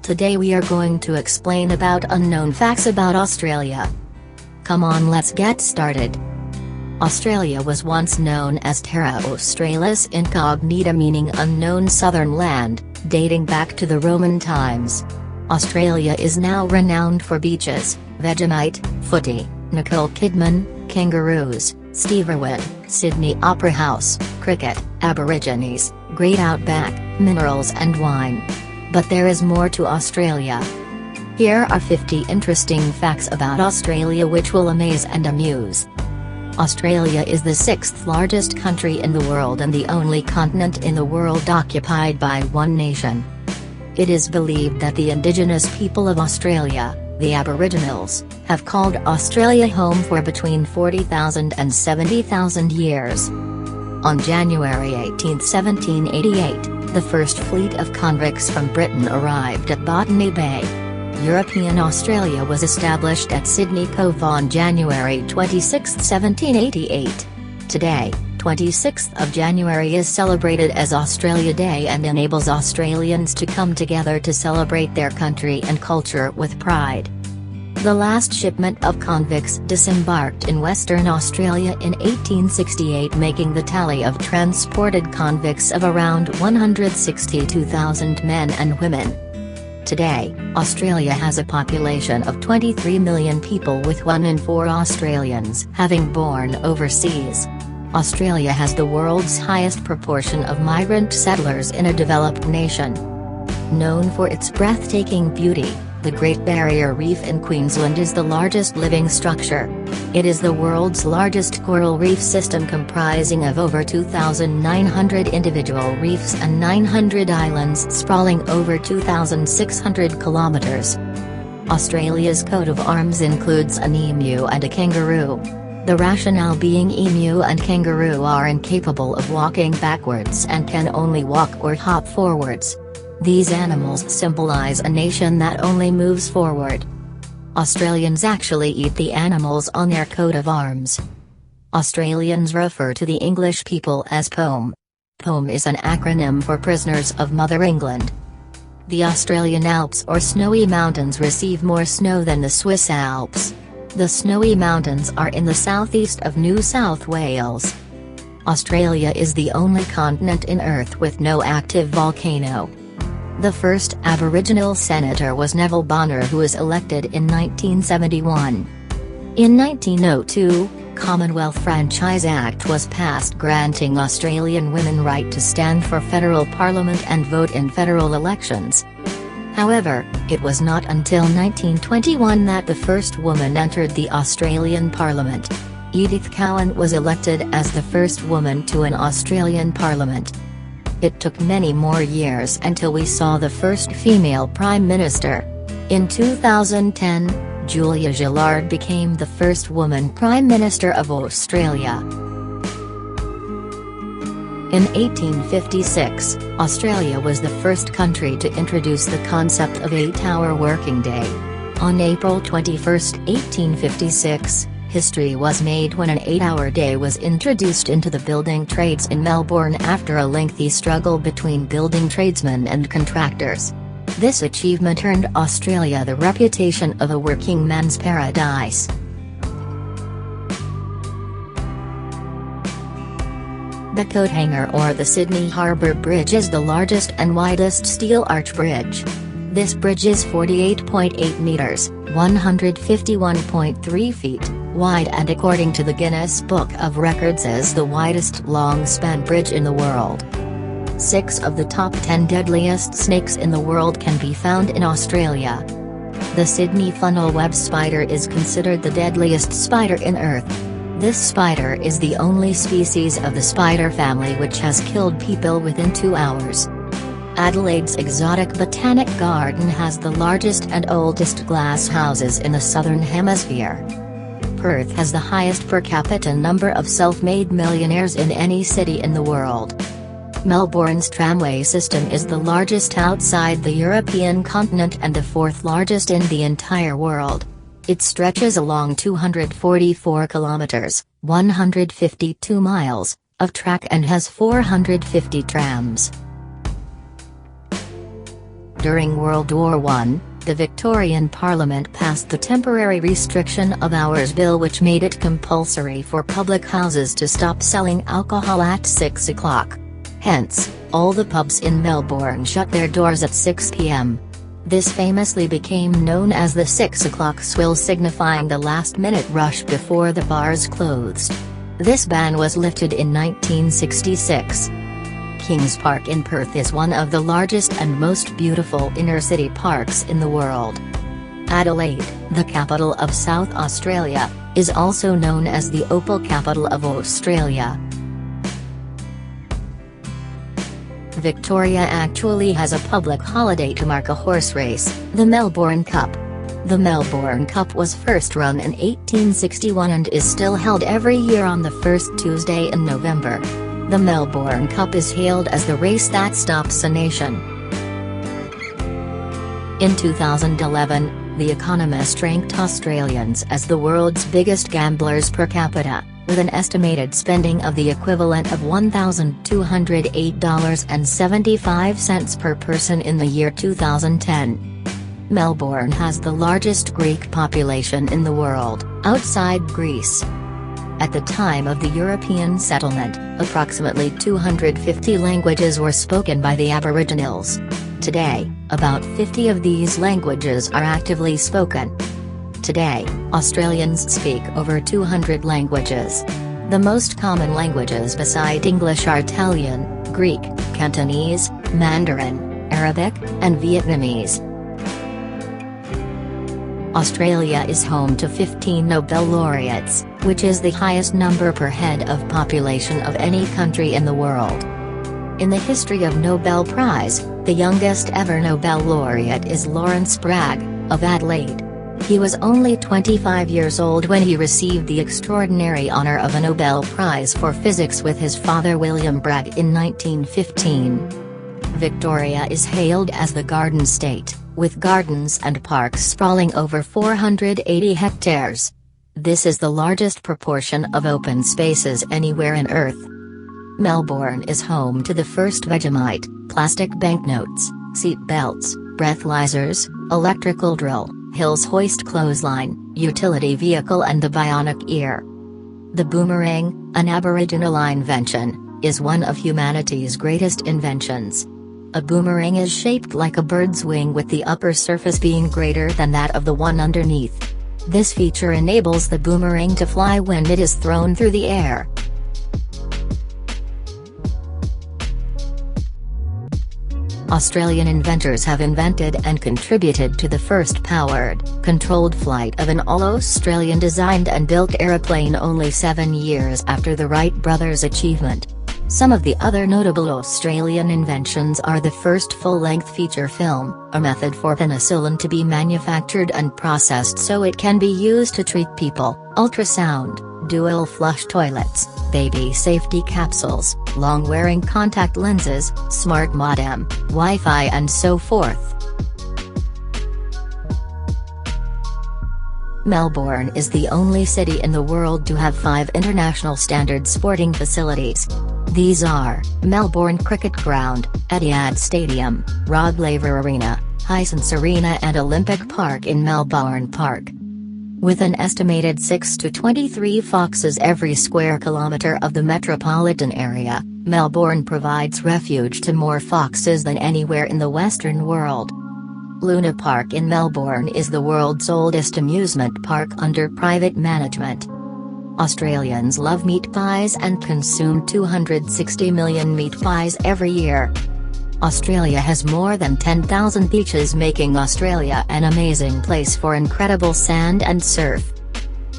Today we are going to explain about unknown facts about Australia. Come on, let's get started. Australia was once known as Terra Australis Incognita, meaning unknown southern land, dating back to the Roman times. Australia is now renowned for beaches, Vegemite, footy, Nicole Kidman, kangaroos, Steve Irwin, Sydney Opera House, cricket, Aborigines, Great Outback, minerals and wine. But there is more to Australia. Here are 50 interesting facts about Australia which will amaze and amuse. Australia is the 6th largest country in the world and the only continent in the world occupied by one nation. It is believed that the indigenous people of Australia, the Aboriginals, have called Australia home for between 40,000 and 70,000 years. On January 18, 1788, the first fleet of convicts from Britain arrived at Botany Bay. European Australia was established at Sydney Cove on January 26, 1788. Today, 26th of January is celebrated as Australia Day and enables Australians to come together to celebrate their country and culture with pride. The last shipment of convicts disembarked in Western Australia in 1868, making the tally of transported convicts of around 162,000 men and women. Today, Australia has a population of 23 million people, with 1 in 4 Australians having born overseas. Australia has the world's highest proportion of migrant settlers in a developed nation. Known for its breathtaking beauty, the Great Barrier Reef in Queensland is the largest living structure. It is the world's largest coral reef system, comprising of over 2,900 individual reefs and 900 islands sprawling over 2,600 kilometers. Australia's coat of arms includes an emu and a kangaroo. The rationale being emu and kangaroo are incapable of walking backwards and can only walk or hop forwards. These animals symbolize a nation that only moves forward. Australians actually eat the animals on their coat of arms. Australians refer to the English people as POME. POME is an acronym for Prisoners of Mother England. The Australian Alps or Snowy Mountains receive more snow than the Swiss Alps. The Snowy Mountains are in the southeast of New South Wales. Australia is the only continent in Earth with no active volcano. The first Aboriginal senator was Neville Bonner, who was elected in 1971. In 1902, Commonwealth Franchise Act was passed, granting Australian women right to stand for federal parliament and vote in federal elections. However, it was not until 1921 that the first woman entered the Australian Parliament. Edith Cowan was elected as the first woman to an Australian Parliament. It took many more years until we saw the first female Prime Minister. In 2010, Julia Gillard became the first woman Prime Minister of Australia. In 1856, Australia was the first country to introduce the concept of 8-hour working day. On April 21, 1856, history was made when an 8-hour day was introduced into the building trades in Melbourne after a lengthy struggle between building tradesmen and contractors. This achievement earned Australia the reputation of a working man's paradise. The coat hanger or the Sydney Harbour Bridge is the largest and widest steel arch bridge. This bridge is 48.8 meters, 151.3 feet, wide and, according to the Guinness Book of Records, is the widest long-span bridge in the world. 6 of the top 10 deadliest snakes in the world can be found in Australia. The Sydney funnel web spider is considered the deadliest spider in Earth. This spider is the only species of the spider family which has killed people within 2 hours. Adelaide's exotic botanic garden has the largest and oldest glass houses in the Southern Hemisphere. Perth has the highest per capita number of self-made millionaires in any city in the world. Melbourne's tramway system is the largest outside the European continent and the 4th largest in the entire world. It stretches along 244 kilometers, 152 miles, of track and has 450 trams. During World War I, the Victorian Parliament passed the Temporary Restriction of Hours Bill, which made it compulsory for public houses to stop selling alcohol at 6 o'clock. Hence, all the pubs in Melbourne shut their doors at 6 p.m. This famously became known as the 6 o'clock swill, signifying the last-minute rush before the bars closed. This ban was lifted in 1966. Kings Park in Perth is one of the largest and most beautiful inner-city parks in the world. Adelaide, the capital of South Australia, is also known as the Opal Capital of Australia. Victoria actually has a public holiday to mark a horse race, the Melbourne Cup. The Melbourne Cup was first run in 1861 and is still held every year on the first Tuesday in November. The Melbourne Cup is hailed as the race that stops a nation. In 2011, The Economist ranked Australians as the world's biggest gamblers per capita, with an estimated spending of the equivalent of $1,208.75 per person in the year 2010. Melbourne has the largest Greek population in the world, outside Greece. At the time of the European settlement, approximately 250 languages were spoken by the Aboriginals. Today, about 50 of these languages are actively spoken. Today, Australians speak over 200 languages. The most common languages beside English are Italian, Greek, Cantonese, Mandarin, Arabic, and Vietnamese. Australia is home to 15 Nobel laureates, which is the highest number per head of population of any country in the world. In the history of Nobel Prize, the youngest ever Nobel laureate is Lawrence Bragg, of Adelaide. He was only 25 years old when he received the extraordinary honor of a Nobel Prize for Physics with his father William Bragg in 1915. Victoria is hailed as the Garden State, with gardens and parks sprawling over 480 hectares. This is the largest proportion of open spaces anywhere on Earth. Melbourne is home to the first Vegemite, plastic banknotes, seat belts, breathalyzers, electrical drill, Hills hoist clothesline, utility vehicle and the bionic ear. The boomerang, an Aboriginal invention, is one of humanity's greatest inventions. A boomerang is shaped like a bird's wing, with the upper surface being greater than that of the one underneath. This feature enables the boomerang to fly when it is thrown through the air. Australian inventors have invented and contributed to the first powered, controlled flight of an all-Australian designed and built aeroplane only 7 years after the Wright brothers' achievement. Some of the other notable Australian inventions are the first full-length feature film, a method for penicillin to be manufactured and processed so it can be used to treat people, ultrasound, dual flush toilets, baby safety capsules, long-wearing contact lenses, smart modem, Wi-Fi and so forth. Melbourne is the only city in the world to have 5 international standard sporting facilities. These are Melbourne Cricket Ground, Etihad Stadium, Rod Laver Arena, Hisense Arena and Olympic Park in Melbourne Park. With an estimated 6 to 23 foxes every square kilometre of the metropolitan area, Melbourne provides refuge to more foxes than anywhere in the Western world. Luna Park in Melbourne is the world's oldest amusement park under private management. Australians love meat pies and consume 260 million meat pies every year. Australia has more than 10,000 beaches, making Australia an amazing place for incredible sand and surf.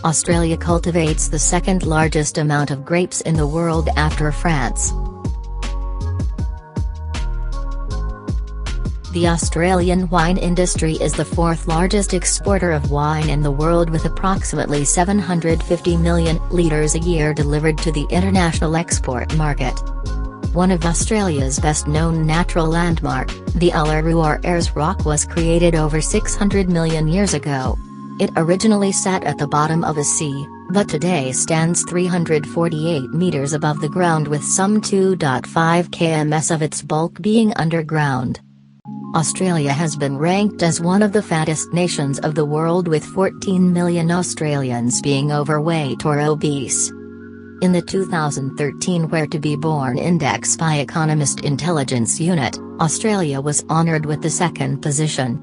Australia cultivates the second largest amount of grapes in the world after France. The Australian wine industry is the 4th largest exporter of wine in the world, with approximately 750 million litres a year delivered to the international export market. One of Australia's best-known natural landmark, the Uluru or Ayers Rock, was created over 600 million years ago. It originally sat at the bottom of a sea, but today stands 348 meters above the ground, with some 2.5 km of its bulk being underground. Australia has been ranked as one of the fattest nations of the world, with 14 million Australians being overweight or obese. In the 2013 Where to Be Born Index by Economist Intelligence Unit, Australia was honoured with the second position.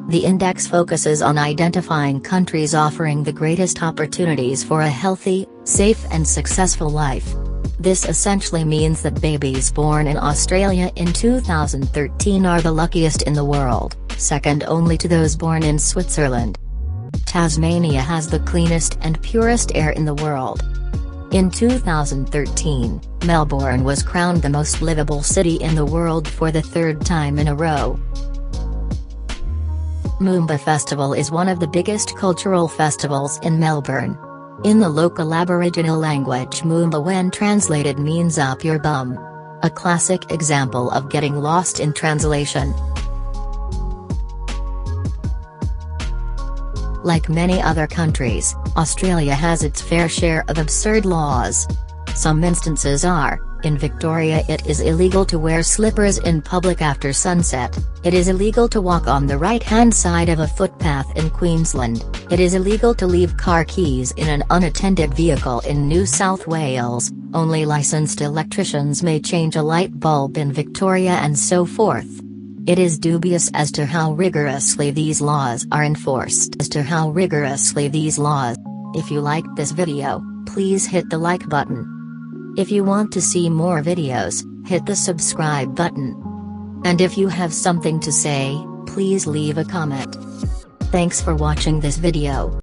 The index focuses on identifying countries offering the greatest opportunities for a healthy, safe and successful life. This essentially means that babies born in Australia in 2013 are the luckiest in the world, second only to those born in Switzerland. Tasmania has the cleanest and purest air in the world. In 2013, Melbourne was crowned the most livable city in the world for the third time in a row. Moomba Festival is one of the biggest cultural festivals in Melbourne. In the local Aboriginal language, Moomba, when translated, means up your bum. A classic example of getting lost in translation. Like many other countries, Australia has its fair share of absurd laws. Some instances are: in Victoria it is illegal to wear slippers in public after sunset, it is illegal to walk on the right-hand side of a footpath in Queensland, it is illegal to leave car keys in an unattended vehicle in New South Wales, only licensed electricians may change a light bulb in Victoria, and so forth. It is dubious as to how rigorously these laws are enforced. If you liked this video, please hit the like button. If you want to see more videos, hit the subscribe button. And if you have something to say, please leave a comment. Thanks for watching this video.